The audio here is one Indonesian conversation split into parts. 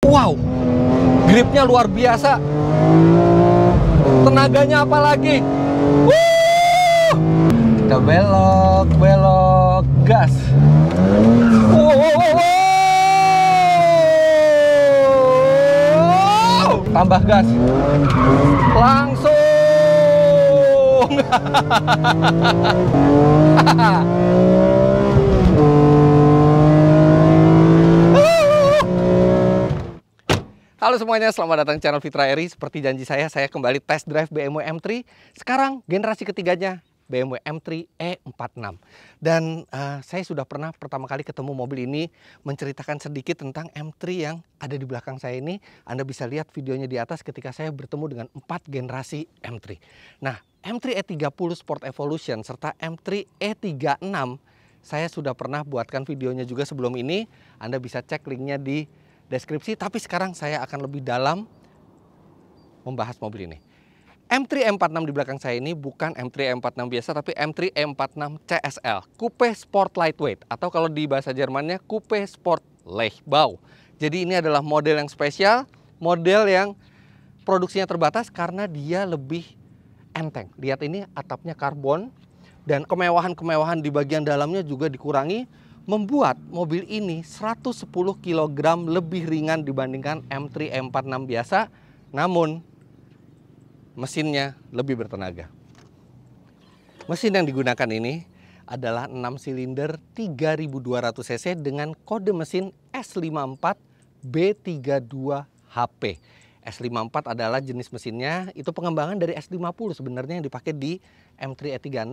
Wow, gripnya luar biasa. Tenaganya apalagi. Kita belok, gas. Tambah gas. Langsung. Halo semuanya, selamat datang di channel Fitra Eri. Seperti janji saya kembali test drive BMW M3. Sekarang generasi ketiganya, BMW M3 E46. Dan saya sudah pernah pertama kali ketemu mobil ini, menceritakan sedikit tentang M3 yang ada di belakang saya ini. Anda bisa lihat videonya di atas ketika saya bertemu dengan 4 generasi M3. Nah, M3 E30 Sport Evolution serta M3 E36, saya sudah pernah buatkan videonya juga sebelum ini. Anda bisa cek linknya di deskripsi, tapi sekarang saya akan lebih dalam membahas mobil ini. M3 E46 di belakang saya ini bukan M3 E46 biasa, tapi M3 E46 CSL, Coupe Sport Lightweight, atau kalau di bahasa Jermannya Coupe Sport Leichtbau. Jadi ini adalah model yang spesial, model yang produksinya terbatas karena dia lebih enteng. Lihat ini, atapnya karbon dan kemewahan-kemewahan di bagian dalamnya juga dikurangi, membuat mobil ini 110 kg lebih ringan dibandingkan M3 E46 biasa, namun mesinnya lebih bertenaga. Mesin yang digunakan ini adalah 6 silinder 3200 cc dengan kode mesin S54 B32HP. S54 adalah jenis mesinnya, itu pengembangan dari S50 sebenarnya yang dipakai di M3 E36.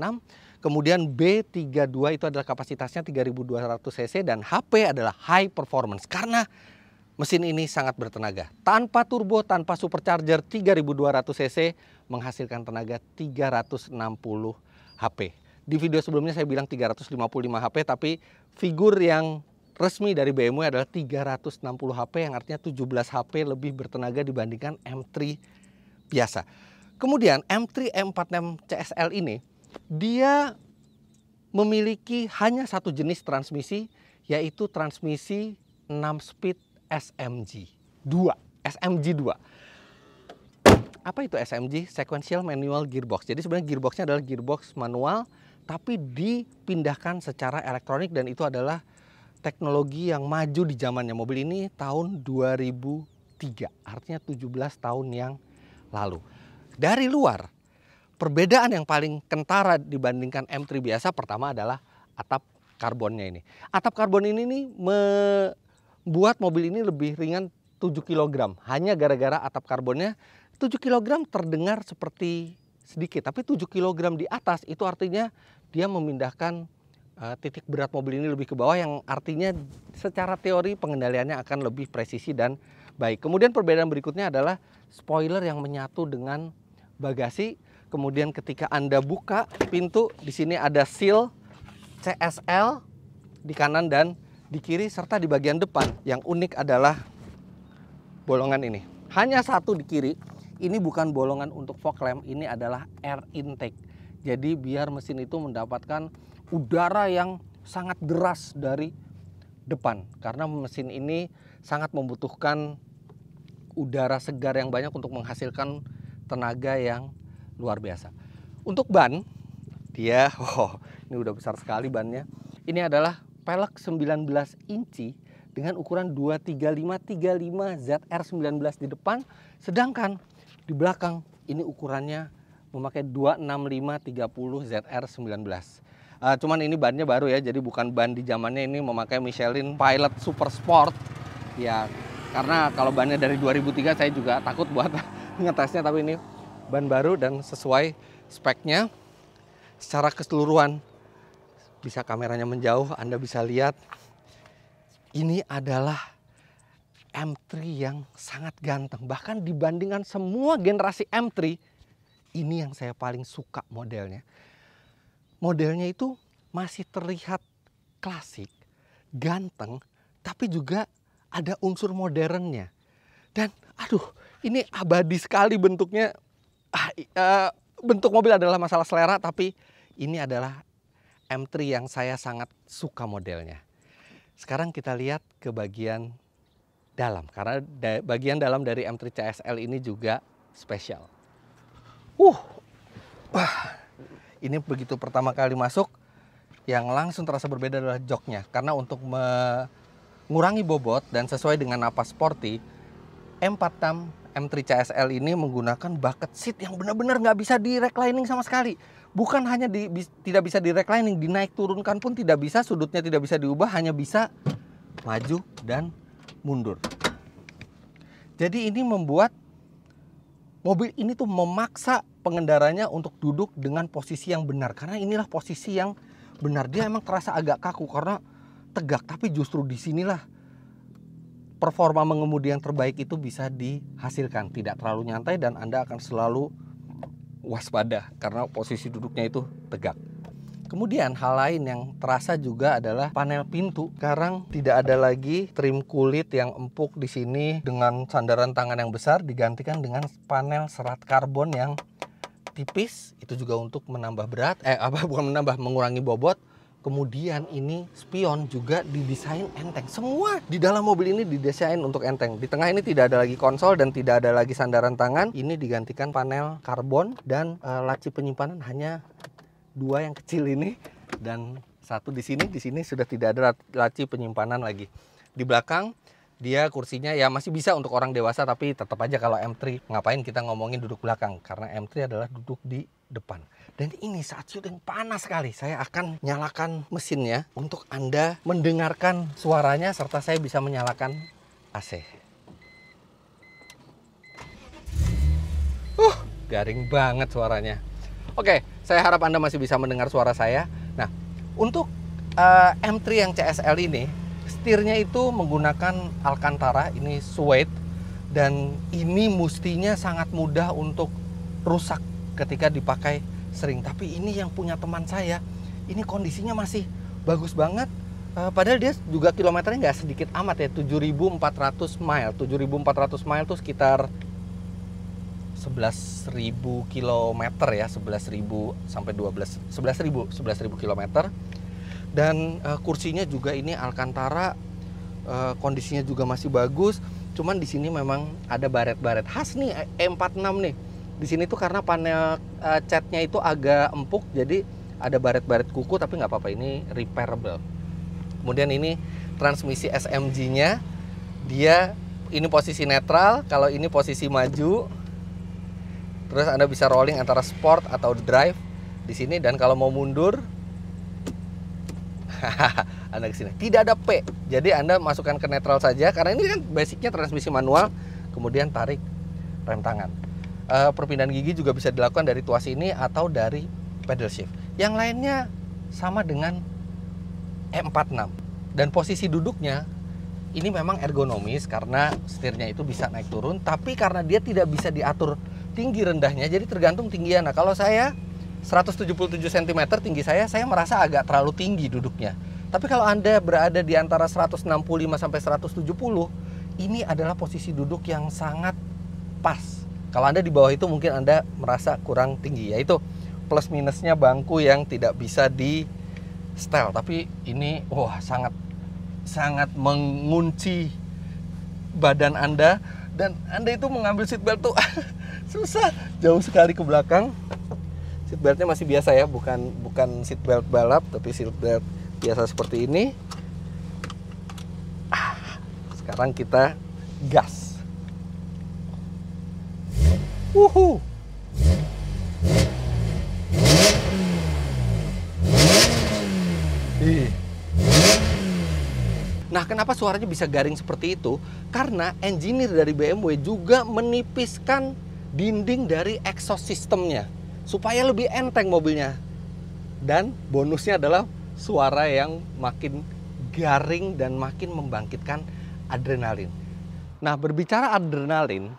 Kemudian B32 itu adalah kapasitasnya 3200 cc dan HP adalah high performance karena mesin ini sangat bertenaga. Tanpa turbo, tanpa supercharger, 3200 cc menghasilkan tenaga 360 HP. Di video sebelumnya saya bilang 355 HP, tapi figur yang resmi dari BMW adalah 360 HP, yang artinya 17 HP lebih bertenaga dibandingkan M3 biasa. Kemudian M3 E46 CSL ini, dia memiliki hanya satu jenis transmisi, yaitu transmisi 6 speed SMG 2. Apa itu SMG? Sequential Manual Gearbox. Jadi sebenarnya gearboxnya adalah gearbox manual, tapi dipindahkan secara elektronik, dan itu adalah teknologi yang maju di zamannya. Mobil ini tahun 2003, artinya 17 tahun yang lalu. Dari luar, perbedaan yang paling kentara dibandingkan M3 biasa pertama adalah atap karbonnya ini. Atap karbon ini nih membuat mobil ini lebih ringan 7 kg. Hanya gara-gara atap karbonnya 7 kg terdengar seperti sedikit, tapi 7 kg di atas itu artinya dia memindahkan titik berat mobil ini lebih ke bawah, yang artinya secara teori pengendaliannya akan lebih presisi dan baik. Kemudian perbedaan berikutnya adalah spoiler yang menyatu dengan bagasi. Kemudian ketika Anda buka pintu, di sini ada seal CSL di kanan dan di kiri, serta di bagian depan yang unik adalah bolongan ini. Hanya satu di kiri. Ini bukan bolongan untuk fog lamp, ini adalah air intake. Jadi biar mesin itu mendapatkan udara yang sangat deras dari depan, karena mesin ini sangat membutuhkan udara segar yang banyak untuk menghasilkan tenaga yang luar biasa. Untuk ban, dia ini udah besar sekali bannya. Ini adalah pelek 19 inci dengan ukuran 235/35 ZR19 di depan, sedangkan di belakang ini ukurannya memakai 265/30 ZR19. Cuman ini bannya baru ya, jadi bukan ban di zamannya, ini memakai Michelin Pilot Super Sport. Ya, karena kalau bannya dari 2003 saya juga takut buat ngetesnya, tapi ini ban baru dan sesuai speknya. Secara keseluruhan, bisa kameranya menjauh, Anda bisa lihat ini adalah M3 yang sangat ganteng. Bahkan dibandingkan semua generasi M3, ini yang saya paling suka modelnya. Modelnya itu masih terlihat klasik, ganteng, tapi juga ada unsur modernnya. Dan aduh, ini abadi sekali bentuknya. Bentuk mobil adalah masalah selera, tapi ini adalah M3 yang saya sangat suka modelnya. Sekarang kita lihat ke bagian dalam karena bagian dalam dari M3 CSL ini juga spesial. Wah, ini begitu pertama kali masuk yang langsung terasa berbeda adalah joknya karena untuk mengurangi bobot dan sesuai dengan napas sporty, M46 M3 CSL ini menggunakan bucket seat yang benar-benar nggak bisa di reclining sama sekali. Bukan hanya tidak bisa di reclining, dinaik turunkan pun tidak bisa, sudutnya tidak bisa diubah, hanya bisa maju dan mundur. Jadi ini membuat mobil ini tuh memaksa pengendaranya untuk duduk dengan posisi yang benar. Karena inilah posisi yang benar. Dia emang terasa agak kaku karena tegak. Tapi justru disinilah performa mengemudi yang terbaik itu bisa dihasilkan. Tidak terlalu nyantai dan Anda akan selalu waspada karena posisi duduknya itu tegak. Kemudian hal lain yang terasa juga adalah panel pintu. Sekarang tidak ada lagi trim kulit yang empuk di sini dengan sandaran tangan yang besar, digantikan dengan panel serat karbon yang tipis. Itu juga untuk menambah berat, mengurangi bobot. Kemudian ini spion juga didesain enteng. Semua di dalam mobil ini didesain untuk enteng. Di tengah ini tidak ada lagi konsol dan tidak ada lagi sandaran tangan. Ini digantikan panel karbon dan laci penyimpanan hanya 2 yang kecil ini dan 1 di sini. Di sini sudah tidak ada laci penyimpanan lagi. Di belakang dia kursinya ya masih bisa untuk orang dewasa, tapi tetap aja kalau M3 ngapain kita ngomongin duduk belakang karena M3 adalah duduk di depan. Dan ini saat syuting panas sekali. Saya akan nyalakan mesinnya untuk Anda mendengarkan suaranya serta saya bisa menyalakan AC. Garing banget suaranya. Oke, saya harap Anda masih bisa mendengar suara saya. Nah, untuk M3 yang CSL ini, setirnya itu menggunakan Alcantara, ini suede. Dan ini mestinya sangat mudah untuk rusak ketika dipakai sering. Tapi ini yang punya teman saya, ini kondisinya masih bagus banget. Padahal dia juga kilometernya nggak sedikit amat ya, 7.400 mile. 7.400 mile itu sekitar 11.000 kilometer ya, 11.000 sampai 11.000 kilometer. Dan kursinya juga ini Alcantara, kondisinya juga masih bagus. Cuman di sini memang ada baret-baret khas nih M46 nih. Di sini tuh karena panel catnya itu agak empuk, jadi ada baret-baret kuku, tapi nggak apa-apa, ini repairable. Kemudian ini transmisi SMG-nya, dia ini posisi netral, kalau ini posisi maju. Terus Anda bisa rolling antara sport atau drive di sini, dan kalau mau mundur Anda ke sini. Tidak ada P. Jadi Anda masukkan ke netral saja karena ini kan basicnya transmisi manual, kemudian tarik rem tangan. Perpindahan gigi juga bisa dilakukan dari tuas ini atau dari pedal shift. Yang lainnya sama dengan M46. Dan posisi duduknya ini memang ergonomis karena setirnya itu bisa naik turun, tapi karena dia tidak bisa diatur tinggi rendahnya, jadi tergantung tingginya. Nah, kalau saya 177 cm tinggi saya merasa agak terlalu tinggi duduknya. Tapi kalau Anda berada di antara 165 sampai 170, ini adalah posisi duduk yang sangat pas. Kalau Anda di bawah itu mungkin Anda merasa kurang tinggi, yaitu plus minusnya bangku yang tidak bisa di setel. Tapi ini sangat mengunci badan Anda, dan Anda itu mengambil seatbelt tuh susah, jauh sekali ke belakang. Seatbeltnya masih biasa ya, bukan seatbelt balap, tapi seatbelt biasa seperti ini. Sekarang kita gas. Wuhu. Nah, kenapa suaranya bisa garing seperti itu? Karena engineer dari BMW juga menipiskan dinding dari exhaust systemnya supaya lebih enteng mobilnya. Dan bonusnya adalah suara yang makin garing dan makin membangkitkan adrenalin. Nah, berbicara adrenalin,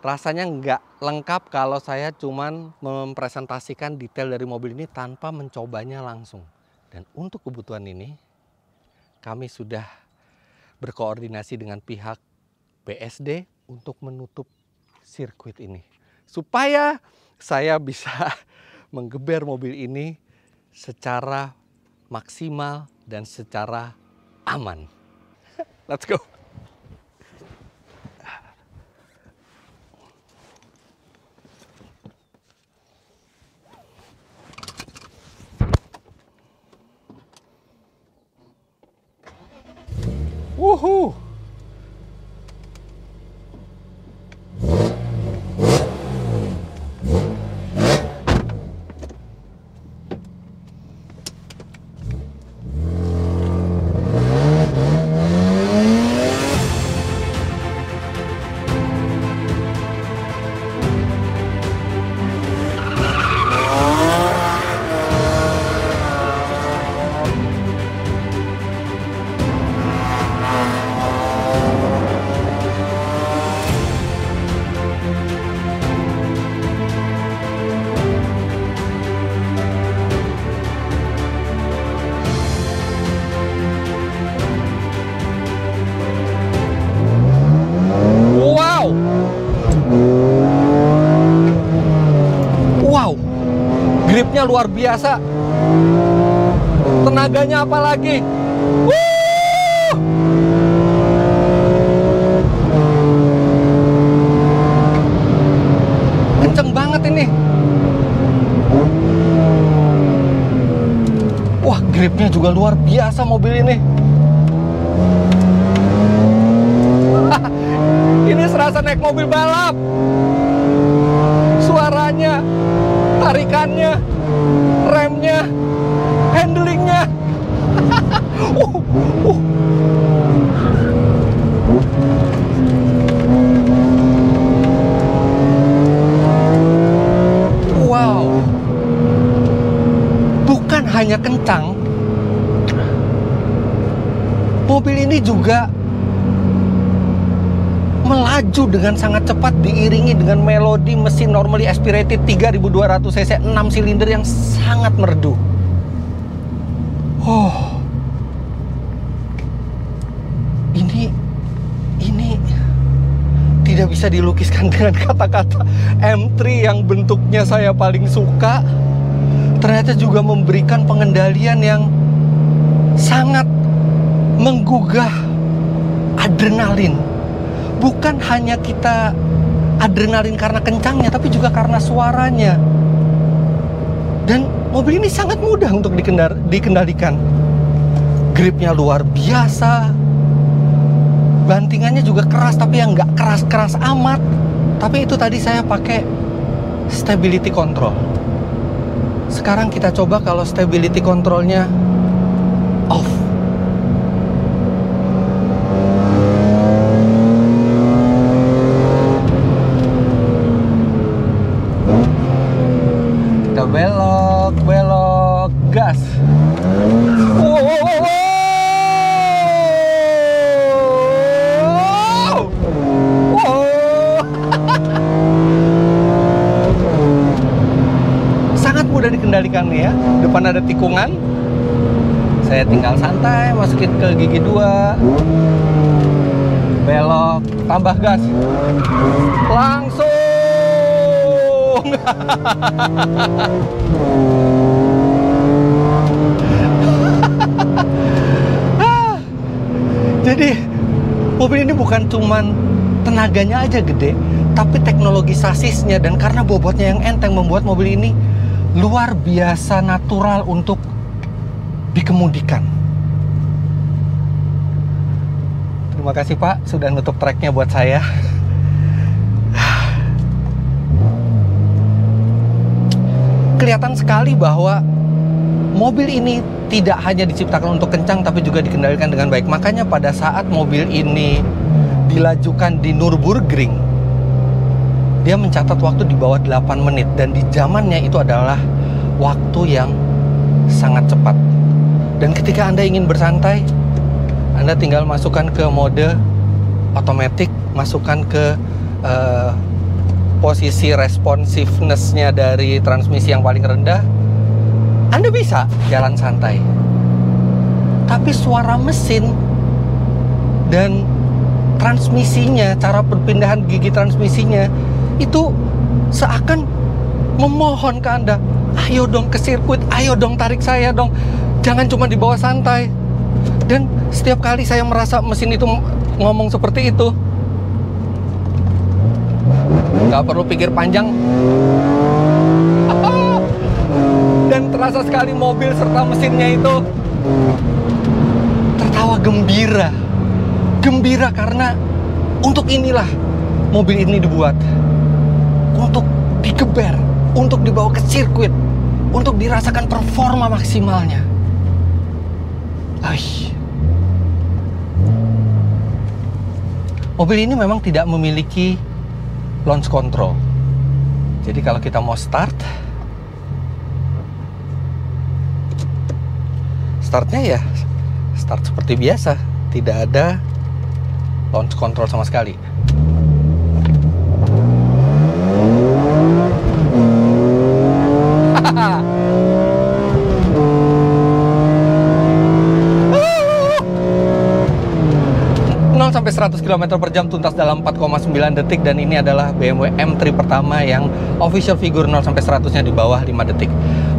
rasanya nggak lengkap kalau saya cuman mempresentasikan detail dari mobil ini tanpa mencobanya langsung. Dan untuk kebutuhan ini, kami sudah berkoordinasi dengan pihak BSD untuk menutup sirkuit ini, supaya saya bisa menggeber mobil ini secara maksimal dan secara aman. Let's go. gripnya luar biasa. Tenaganya apalagi. Kenceng banget ini. Wah, gripnya juga luar biasa mobil ini. Ini serasa naik mobil balap. Suaranya, tarikannya, remnya, handlingnya. Wow. Bukan hanya kencang, mobil ini juga melaju dengan sangat cepat diiringi dengan melodi mesin normally aspirated 3200 cc 6 silinder yang sangat merdu. Ini tidak bisa dilukiskan dengan kata-kata. M3 yang bentuknya saya paling suka ternyata juga memberikan pengendalian yang sangat menggugah adrenalin. Bukan hanya kita adrenalin karena kencangnya, tapi juga karena suaranya. Dan mobil ini sangat mudah untuk dikendalikan. Gripnya luar biasa. Bantingannya juga keras, tapi yang nggak keras-keras amat. Tapi itu tadi saya pakai stability control. Sekarang kita coba kalau stability controlnya off. Belok, gas. Sangat mudah dikendalikan nih ya. Depan ada tikungan. Saya tinggal santai, masukin ke gigi 2. Belok, tambah gas. Langsung. Jadi mobil ini bukan cuman tenaganya aja gede, tapi teknologi sasisnya dan karena bobotnya yang enteng membuat mobil ini luar biasa natural untuk dikemudikan. Terima kasih Pak sudah nutup treknya buat saya. Kelihatan sekali bahwa mobil ini tidak hanya diciptakan untuk kencang tapi juga dikendalikan dengan baik. Makanya pada saat mobil ini dilajukan di Nürburgring, dia mencatat waktu di bawah 8 menit dan di zamannya itu adalah waktu yang sangat cepat. Dan ketika Anda ingin bersantai, Anda tinggal masukkan ke mode otomatis, masukkan ke posisi responsiveness-nya dari transmisi yang paling rendah, Anda bisa jalan santai. Tapi suara mesin dan transmisinya, cara perpindahan gigi transmisinya itu seakan memohon ke Anda, ayo dong ke sirkuit, ayo dong tarik saya dong, jangan cuma di bawah santai. Dan setiap kali saya merasa mesin itu ngomong seperti itu, nggak perlu pikir panjang. Dan terasa sekali mobil serta mesinnya itu tertawa gembira. Gembira karena untuk inilah mobil ini dibuat. Untuk digeber, untuk dibawa ke sirkuit, untuk dirasakan performa maksimalnya. Mobil ini memang tidak memiliki launch control. Jadi kalau kita mau startnya ya start seperti biasa, tidak ada launch control sama sekali. Sampai 100 km per jam tuntas dalam 4,9 detik. Dan ini adalah BMW M3 pertama yang official figure 0 sampai 100-nya di bawah 5 detik.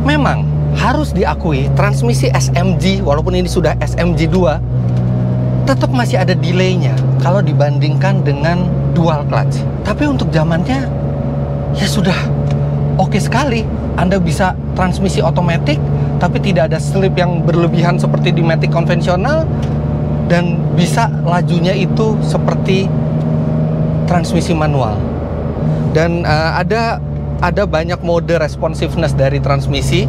Memang harus diakui transmisi SMG, walaupun ini sudah SMG 2, tetap masih ada delaynya kalau dibandingkan dengan dual clutch. Tapi untuk zamannya ya sudah oke sekali. Anda bisa transmisi otomatis, tapi tidak ada slip yang berlebihan seperti di Matic konvensional, dan bisa lajunya itu seperti transmisi manual. Dan ada banyak mode responsiveness dari transmisi.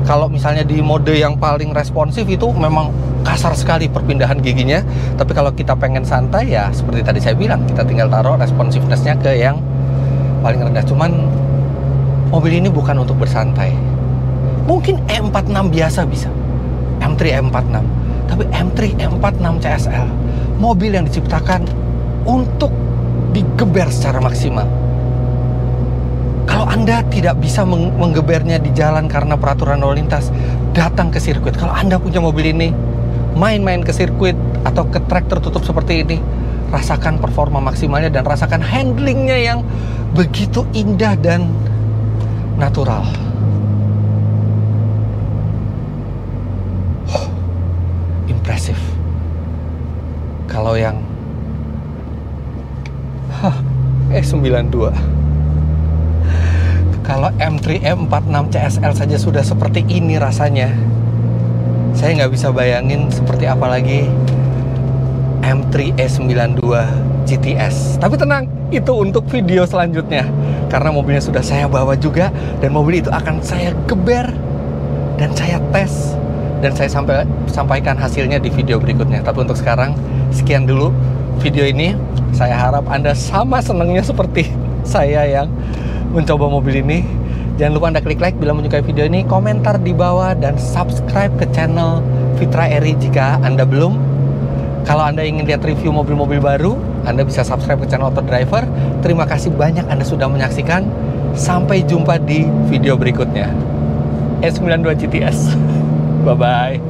Kalau misalnya di mode yang paling responsif itu memang kasar sekali perpindahan giginya. Tapi kalau kita pengen santai ya seperti tadi saya bilang, kita tinggal taruh responsivenessnya ke yang paling rendah. Cuman mobil ini bukan untuk bersantai. Mungkin E46 biasa bisa, M3 E46. Tapi M3 E46 CSL, mobil yang diciptakan untuk digeber secara maksimal. Kalau Anda tidak bisa menggebernya di jalan karena peraturan lalu lintas, datang ke sirkuit. Kalau Anda punya mobil ini, main-main ke sirkuit atau ke trek tertutup seperti ini, rasakan performa maksimalnya dan rasakan handlingnya yang begitu indah dan natural. Impresif. Kalau yang E92, kalau M3 E46 CSL saja sudah seperti ini rasanya, saya nggak bisa bayangin seperti apa lagi M3 E92 GTS. Tapi tenang, itu untuk video selanjutnya, karena mobilnya sudah saya bawa juga, dan mobil itu akan saya geber dan saya tes, dan saya sampaikan hasilnya di video berikutnya. Tapi untuk sekarang, sekian dulu video ini. Saya harap Anda sama senangnya seperti saya yang mencoba mobil ini. Jangan lupa Anda klik like bila menyukai video ini, komentar di bawah, dan subscribe ke channel Fitra Eri jika Anda belum. Kalau Anda ingin lihat review mobil-mobil baru, Anda bisa subscribe ke channel Auto Driver. Terima kasih banyak Anda sudah menyaksikan. Sampai jumpa di video berikutnya. E92 GTS. Bye-bye.